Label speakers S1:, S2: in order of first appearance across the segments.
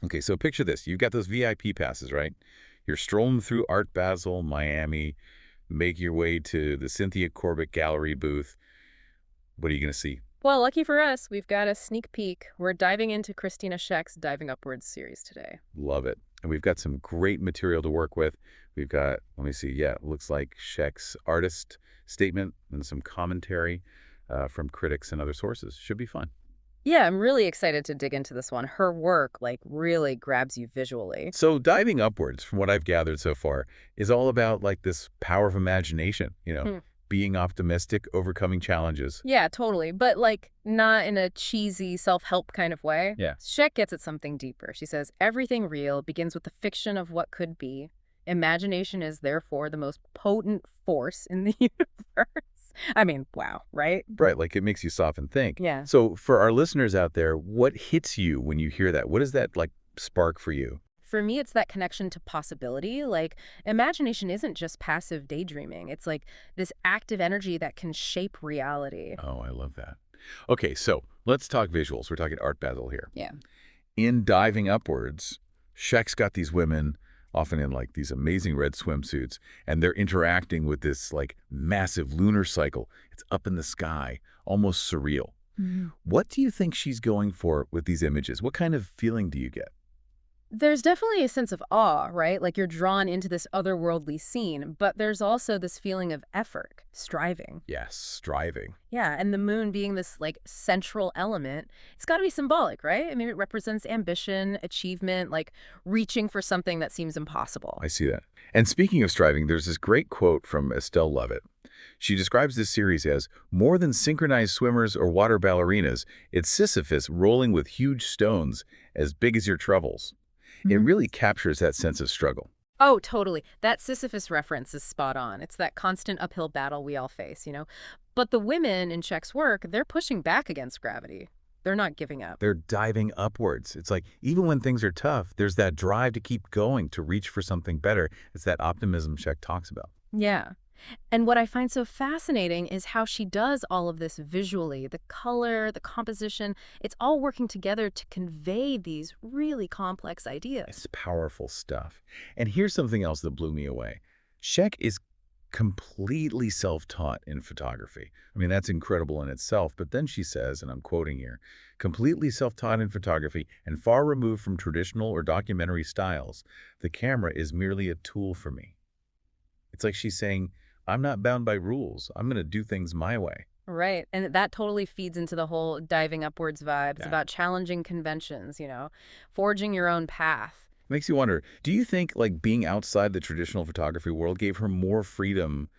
S1: Okay, so picture this. You've got those VIP passes, right? You're strolling through Art Basel Miami, make your way to the Cynthia Corbett Gallery booth. What are you going to see?
S2: Well, lucky for us, we've got a sneak peek. We're diving into Cristina Schek's Diving Upwards series today.
S1: Love it. And we've got some great material to work with. We've got, let me see, yeah, it looks like Schek's artist statement and some commentary from critics and other sources. Should be fun.
S2: Yeah, I'm really excited to dig into this one. Her work, really grabs you visually.
S1: So diving upwards, from what I've gathered so far, is all about like this power of imagination,
S2: Hmm.
S1: being optimistic, overcoming challenges.
S2: Yeah, totally. But, not in a cheesy self-help kind of way.
S1: Yeah.
S2: Schek gets at something deeper. She says, everything real begins with the fiction of what could be. Imagination is, therefore, the most potent force in the universe. I mean, wow, right?
S1: Right, like it makes you stop and think.
S2: Yeah.
S1: So for our listeners out there, what hits you when you hear that? What does that like spark for you?
S2: For me, it's that connection to possibility. Imagination isn't just passive daydreaming. It's like this active energy that can shape reality.
S1: Oh, I love that. Okay, so let's talk visuals. We're talking Art Basel here.
S2: Yeah.
S1: In diving upwards, Shek's got these women often in like these amazing red swimsuits, and they're interacting with this like massive lunar cycle. It's up in the sky, almost surreal. What do you think she's going for with these images? What kind of feeling do you get?
S2: There's definitely a sense of awe, right? Like you're drawn into this otherworldly scene, but there's also this feeling of effort, striving.
S1: Yes, striving.
S2: Yeah, and the moon being this central element, it's got to be symbolic, right? I mean, it represents ambition, achievement, reaching for something that seems impossible.
S1: I see that. And speaking of striving, there's this great quote from Estelle Lovett. She describes this series as more than synchronized swimmers or water ballerinas. It's Sisyphus rolling with huge stones as big as your troubles. It
S2: Mhm.
S1: really captures that sense of struggle.
S2: Oh, totally. That Sisyphus reference is spot on. It's that constant uphill battle we all face. But the women in Czech's work, they're pushing back against gravity. They're not giving up.
S1: They're diving upwards. It's like even when things are tough, there's that drive to keep going, to reach for something better. It's that optimism Czech talks about.
S2: Yeah. And what I find so fascinating is how she does all of this visually. The color, the composition, it's all working together to convey these really complex ideas.
S1: It's powerful stuff. And here's something else that blew me away. Czech is completely self-taught in photography. I mean, that's incredible in itself. But then she says, and I'm quoting here, completely self-taught in photography and far removed from traditional or documentary styles. The camera is merely a tool for me. It's like she's saying, I'm not bound by rules. I'm going to do things my way.
S2: Right. And that totally feeds into the whole diving upwards vibe. It's
S1: Yeah.
S2: about challenging conventions, forging your own path.
S1: Makes you wonder, do you think like being outside the traditional photography world gave her more freedom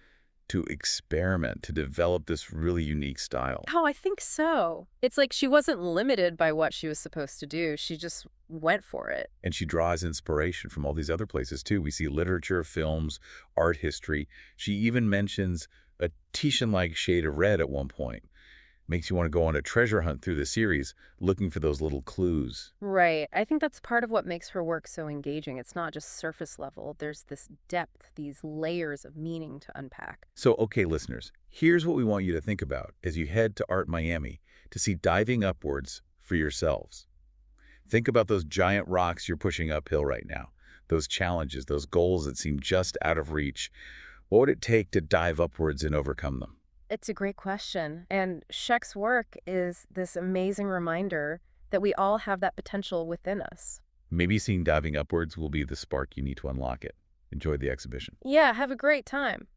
S1: to experiment, to develop this really unique style?
S2: Oh, I think so. It's like she wasn't limited by what she was supposed to do. She just went for it.
S1: And she draws inspiration from all these other places too. We see literature, films, art history. She even mentions a Titian-like shade of red at one point. Makes you want to go on a treasure hunt through the series, looking for those little clues.
S2: Right. I think that's part of what makes her work so engaging. It's not just surface level. There's this depth, these layers of meaning to unpack.
S1: So, okay, listeners, here's what we want you to think about as you head to Art Miami to see diving upwards for yourselves. Think about those giant rocks you're pushing uphill right now, those challenges, those goals that seem just out of reach. What would it take to dive upwards and overcome them?
S2: It's a great question. And Shek's work is this amazing reminder that we all have that potential within us.
S1: Maybe seeing diving upwards will be the spark you need to unlock it. Enjoy the exhibition.
S2: Yeah, have a great time.